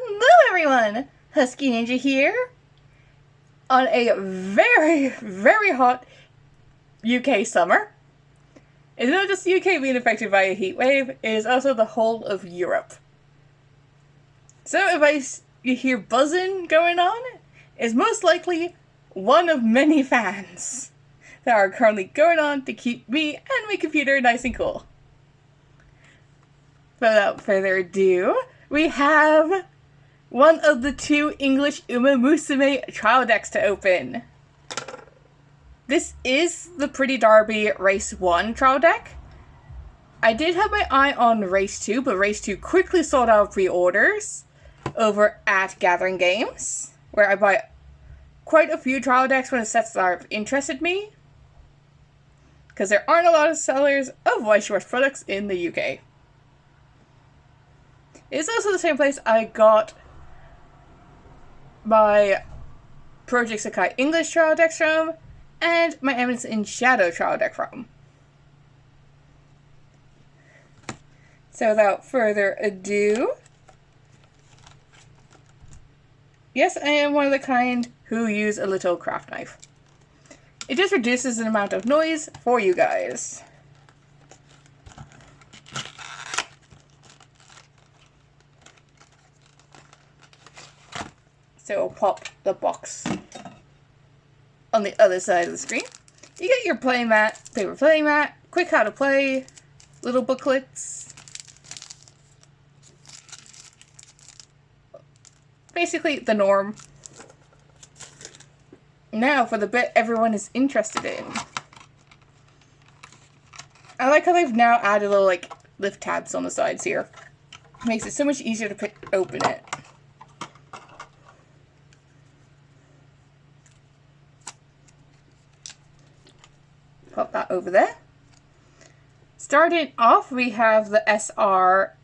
Hello everyone! Husky Ninja here on a very, very hot UK summer. It's not just the UK being affected by a heat wave, it is also the whole of Europe. So if you hear buzzing going on, it's most likely one of many fans that are currently going on to keep me and my computer nice and cool. Without further ado, we have one of the two English Umamusume trial decks to open. This is the Pretty Derby Race 1 trial deck. I did have my eye on Race 2, but Race 2 quickly sold out of pre-orders over at Gathering Games, where I buy quite a few trial decks when the sets that interested me, because there aren't a lot of sellers of Weiss Schwarz products in the UK. It's also the same place I got my Project Sakai English trial decks from, and my Eminence in Shadow trial deck from. So without further ado, yes, I am one of the kind who use a little craft knife. It just reduces the amount of noise for you guys. So we'll pop the box on the other side of the screen. You get your playmat, paper playmat, quick how to play, little booklets. Basically the norm. Now for the bit everyone is interested in. I like how they've now added little lift tabs on the sides here. Makes it so much easier to open it. Pop that over there. Starting off, we have the SR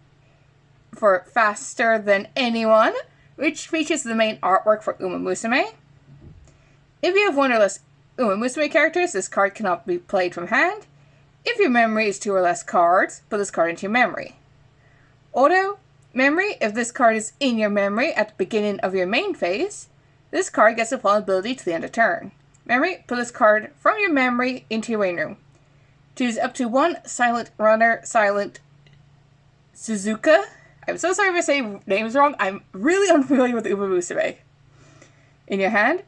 for Faster Than Anyone, which features the main artwork for Umamusume. If you have one or less Umamusume characters, this card cannot be played from hand. If your memory is 2 or less cards, put this card into your memory. Auto memory, if this card is in your memory at the beginning of your main phase, this card gets a vulnerability to the end of turn. Memory, put this card from your memory into your waiting room. Choose up to one Silent Runner, Silent Suzuka. I'm so sorry if I say names wrong. I'm really unfamiliar with Umamusume. In your hand,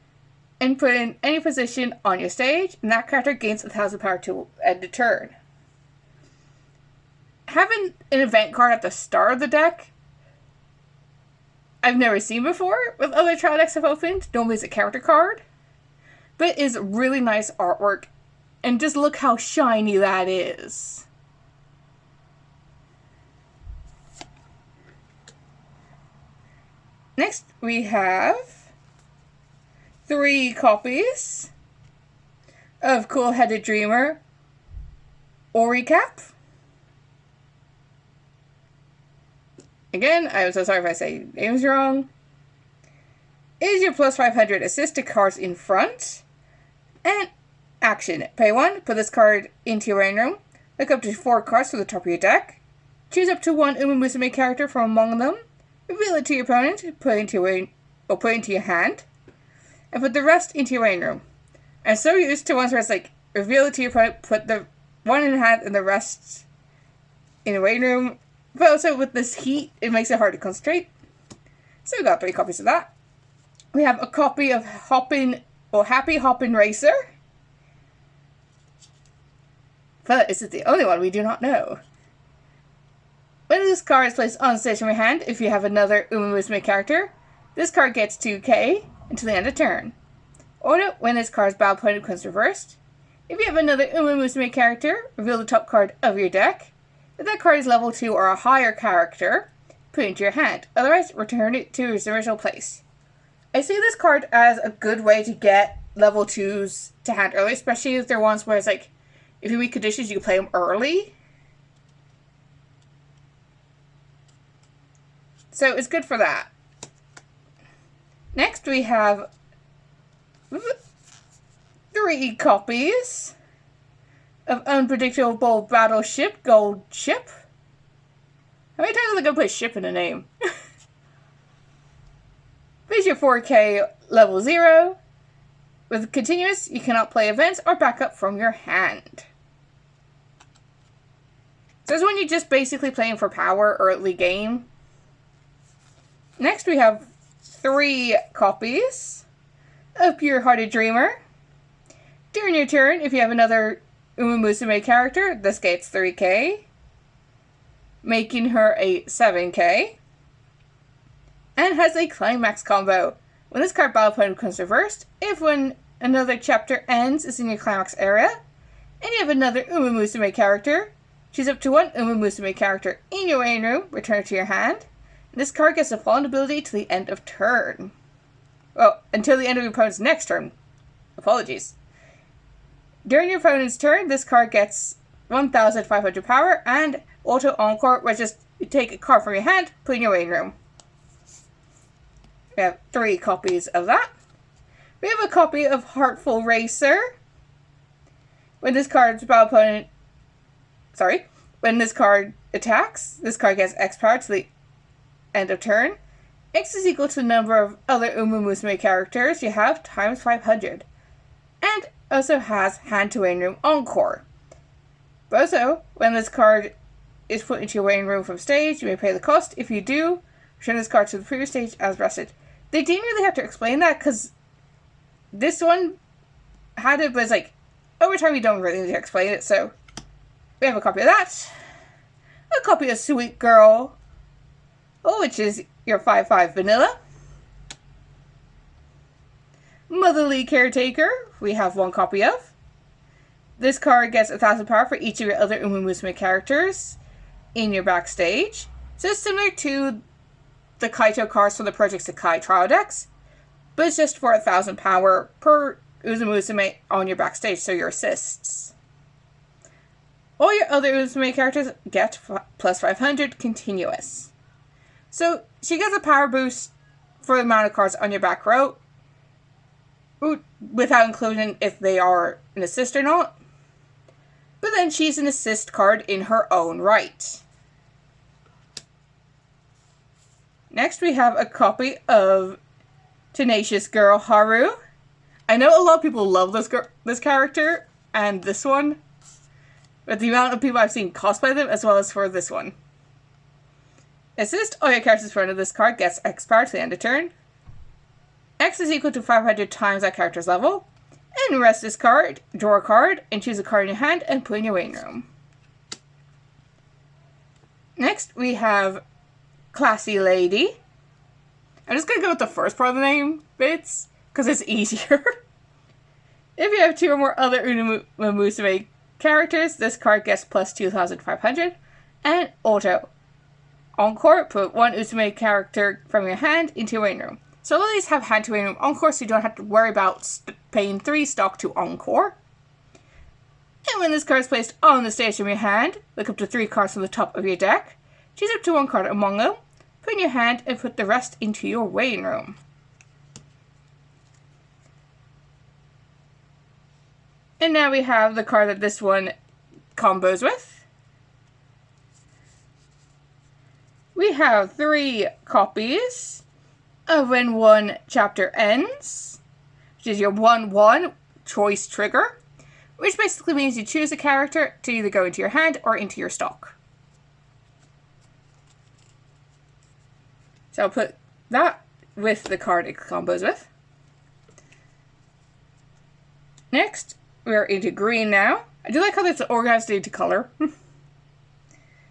and put in any position on your stage, and that character gains 1,000 power to end the turn. Having an event card at the start of the deck, I've never seen before with other trial decks I've opened. Normally it's a character card. But it is really nice artwork, and just look how shiny that is. Next, we have 3 copies of Cool Headed Dreamer Ori Cap. Again, I'm so sorry if I say names wrong. Is your plus 500 assist to cards in front. And action. Pay 1, put this card into your waiting room. Look up to 4 cards from the top of your deck. Choose up to 1 Umamusume character from among them. Reveal it to your opponent, put it into your hand. And put the rest into your waiting room. I'm so used to ones where it's reveal it to your opponent, put the one in your hand and the rest in the waiting room. But also with this heat, it makes it hard to concentrate. So we got 3 copies of that. We have a copy of Happy Hoppin' Racer. But is it the only one? We do not know. When this card is placed on stage in your hand, if you have another Umamusume character, this card gets 2k until the end of turn. Auto, when this card's battle point becomes reversed. If you have another Umamusume character, reveal the top card of your deck. If that card is level 2 or a higher character, put it into your hand. Otherwise, return it to its original place. I see this card as a good way to get level 2s to hand early, especially if they're ones where it's if you weak conditions, you can play them early. So it's good for that. Next, we have 3 copies of Unpredictable Battleship Gold Ship. How many times am I going to put ship in a name? Is your 4K level 0. With continuous, you cannot play events or backup from your hand. So this one you're just basically playing for power early game. Next we have 3 copies of Pure Hearted Dreamer. During your turn, if you have another Umamusume character, this gets 3K, making her a 7K, and has a climax combo. When this card battle point becomes reversed, if when another chapter ends is in your climax area, and you have another Umamusume character, choose up to 1 Umamusume character in your waiting room, return it to your hand, and this card gets a fallen ability to the end of turn. Well, until the end of your opponent's next turn. Apologies. During your opponent's turn, this card gets 1,500 power and auto encore, where just you take a card from your hand, put it in your waiting room. We have 3 copies of that. We have a copy of Heartful Racer. When this card attacks, this card gets X power to the end of turn. X is equal to the number of other Umamusume characters you have times 500. And also has hand to waiting room encore. But also, when this card is put into your waiting room from stage, you may pay the cost. If you do, return this card to the previous stage as rested. They didn't really have to explain that, because this one had it, but it's like, over time you don't really need to explain it, so we have a copy of that. A copy of Sweet Girl, which is your 5/5 vanilla. Motherly Caretaker, we have 1 copy of. This card gets 1,000 power for each of your other Umamusume characters in your backstage. So it's similar to the Kaito cards from the Project Sakai trial decks, but it's just for 1,000 power per Umamusume on your backstage, so your assists. All your other Umamusume characters get plus 500 continuous. So she gets a power boost for the amount of cards on your back row, without including if they are an assist or not. But then she's an assist card in her own right. Next we have a copy of Tenacious Girl Haru. I know a lot of people love this character and this one, but the amount of people I've seen cosplay them as well as for this one. Assist all your characters in front of this card gets X power to the end of turn. X is equal to 500 times that character's level. And rest this card, draw a card, and choose a card in your hand and put in your waiting room. Next, we have Classy Lady. I'm just going to go with the first part of the name bits, because it's easier. If you have 2 or more other Umamusume characters, this card gets plus 2,500. And auto encore, put 1 Usume character from your hand into your waiting room. So all of these have hand to waiting room encore, so you don't have to worry about paying 3 stock to encore. And when this card is placed on the stage from your hand, look up to 3 cards from the top of your deck, choose up to 1 card among them, put in your hand, and put the rest into your waiting room. And now we have the card that this one combos with. We have 3 copies of When One Chapter Ends, which is your 1/1 choice trigger, which basically means you choose a character to either go into your hand or into your stock. So I'll put that with the card it combos with. Next, we're into green now. I do like how it's organized into color.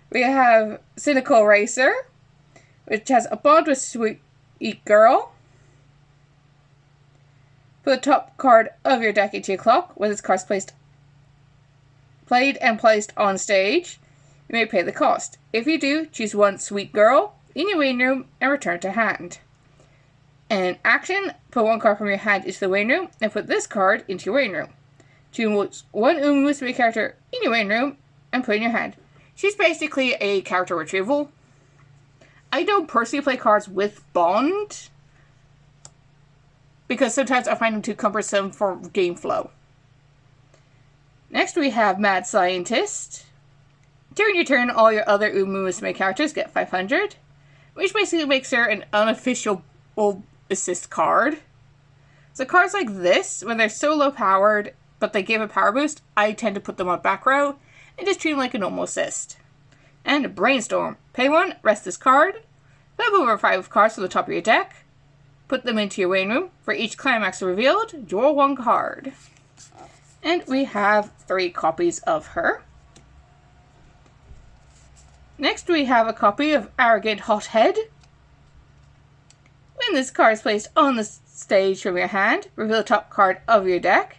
We have Cynical Racer, which has a bond with Sweet Girl. Put the top card of your deck into your clock. When this card is played and placed on stage, you may pay the cost. If you do, choose 1 Sweet Girl in your waiting room and return to hand. And action, put 1 card from your hand into the waiting room and put this card into your waiting room. Choose 1 Umamusume character in your waiting room and put in your hand. She's basically a character retrieval. I don't personally play cards with Bond, because sometimes I find them too cumbersome for game flow. Next we have Mad Scientist. During your turn, all your other Umamusume characters get 500, which basically makes her an unofficial assist card. So cards like this, when they're so low powered, but they give a power boost, I tend to put them on back row and just treat them like a normal assist. And Brainstorm. Pay 1, rest this card. Flip over 5 cards to the top of your deck. Put them into your waiting room. For each climax revealed, draw 1 card. And we have 3 copies of her. Next we have a copy of Arrogant Hothead. When this card is placed on the stage from your hand, reveal the top card of your deck.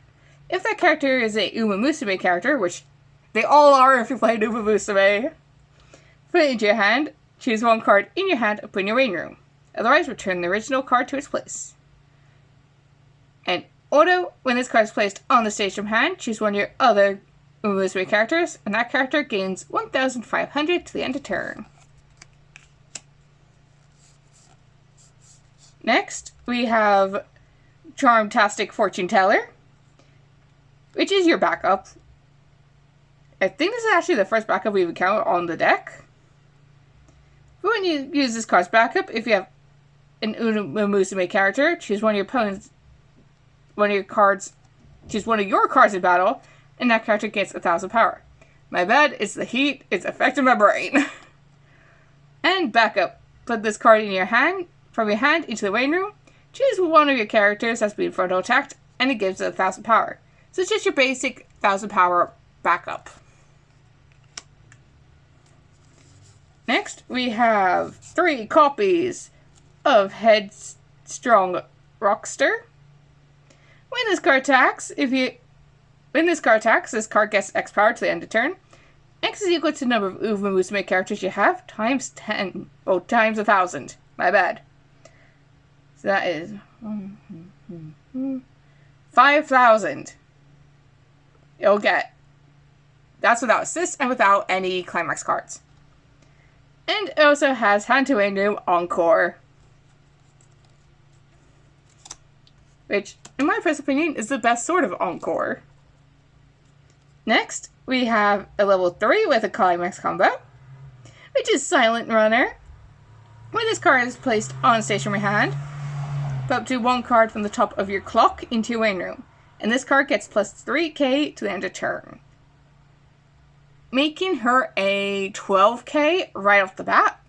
If that character is a Umamusume character, which they all are if you play Umamusume, put it into your hand, choose 1 card in your hand, and put in your waiting room. Otherwise, return the original card to its place. And auto, when this card is placed on the stage from hand, choose 1 of your other Umamusume characters, and that character gains 1,500 to the end of turn. Next, we have Charmtastic Fortune Teller, which is your backup. I think this is actually the first backup we've encountered on the deck. But when you use this card's backup, if you have an Umamusume character, choose 1 of your opponent's, choose 1 of your cards in battle, and that character gets 1,000 power. My bad, it's the heat, it's affecting my brain. And backup, put this card in your hand, from your hand into the waiting room, choose 1 of your characters that's been frontal attacked, and it gives it 1,000 power. So it's just your basic 1,000 power backup. Next, we have 3 copies of Headstrong Rockster. When this card attacks, this card gets X power to the end of turn. X is equal to the number of Umamusume characters you have times 10. Oh, times 1,000. My bad. So that is 5,000. You'll get. That's without assists and without any climax cards. And it also has Hand to Waiting Room Encore, which, in my personal opinion, is the best sort of Encore. Next, we have a level 3 with a climax combo, which is Silent Runner. When this card is placed on stage from your hand, put up to 1 card from the top of your clock into your waiting room, and this card gets plus 3k to the end of turn, making her a 12k right off the bat.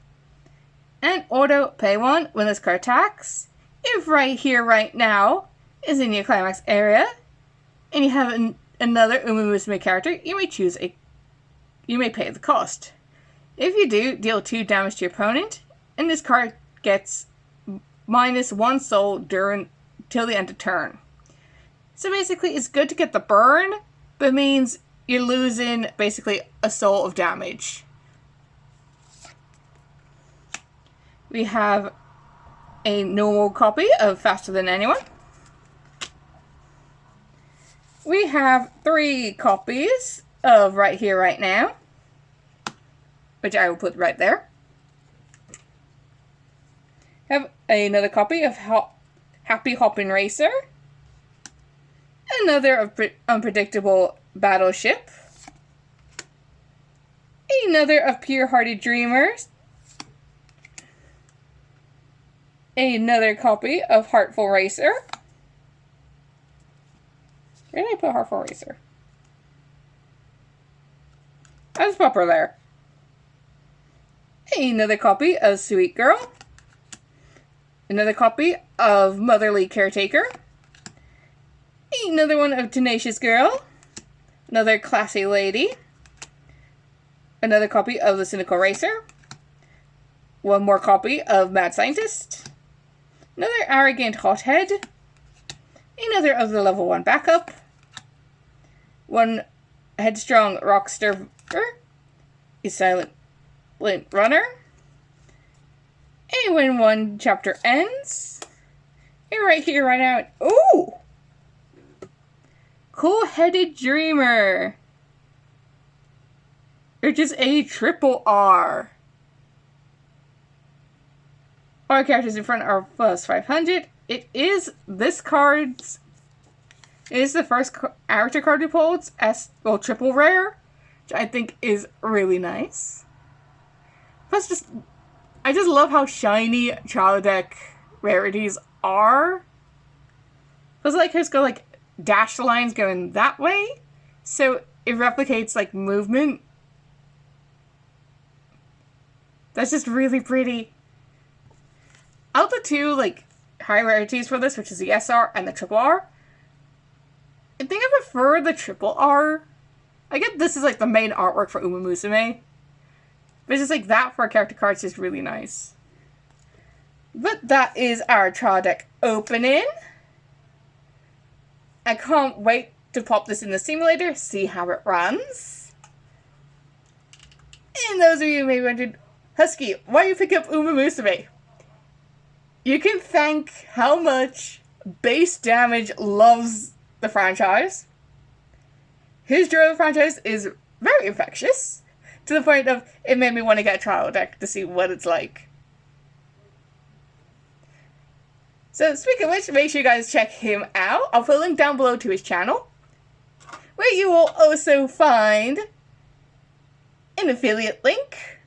And auto pay 1 when this card attacks. If right here, right now, is in your climax area, and you have another Umamusume character, you may pay the cost. If you do, deal 2 damage to your opponent, and this card gets minus 1 soul till the end of turn. So basically, it's good to get the burn, but it means you're losing basically a soul of damage. We have a normal copy of Faster Than Anyone. We have 3 copies of Right Here, Right Now, which I will put right there. Have another copy of Happy Hoppin' Racer. Another of Unpredictable Battleship. Another of Pure-Hearted Dreamers. Another copy of Heartful Racer. Where did I put Heartful Racer? I just pop her there. Another copy of Sweet Girl. Another copy of Motherly Caretaker. Another one of Tenacious Girl. Another Classy Lady. Another copy of The Cynical Racer. One more copy of Mad Scientist. Another Arrogant Hothead. Another of the level 1 backup. One Headstrong Rockster. A Silent Runner. And when one chapter ends, and right here, right now, ooh! Cool-Headed Dreamer, which is a triple R. All characters in front are plus 500. It is this card's. It is the first character card we pulled as triple rare, which I think is really nice. Plus, I just love how shiny Child Deck rarities R. Feels like it's got like dashed lines going that way. So it replicates like movement. That's just really pretty. Out the two like high rarities for this, which is the SR and the triple R, I think I prefer the triple R. I get this is like the main artwork for Umamusume. But it's just like that for a character card is just really nice. But that is our trial deck opening. I can't wait to pop this in the simulator, see how it runs. And those of you who may be wondering, Husky, why do you pick up Umamusume? You can thank how much Base Damage loves the franchise. His draw of the franchise is very infectious, to the point of it made me want to get a trial deck to see what it's like. So speaking of which, make sure you guys check him out. I'll put a link down below to his channel, where you will also find an affiliate link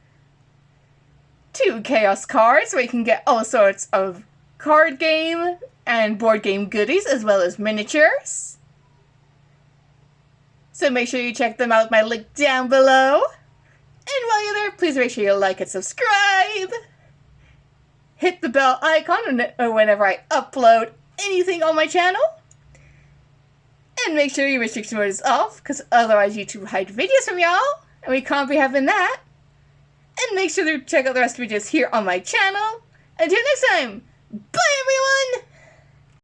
to Chaos Cards, where you can get all sorts of card game and board game goodies, as well as miniatures. So make sure you check them out with my link down below. And while you're there, please make sure you like and subscribe. Hit the bell icon whenever I upload anything on my channel. And make sure your restriction mode is off, because otherwise YouTube hides videos from y'all, and we can't be having that. And make sure to check out the rest of the videos here on my channel. Until next time, bye everyone!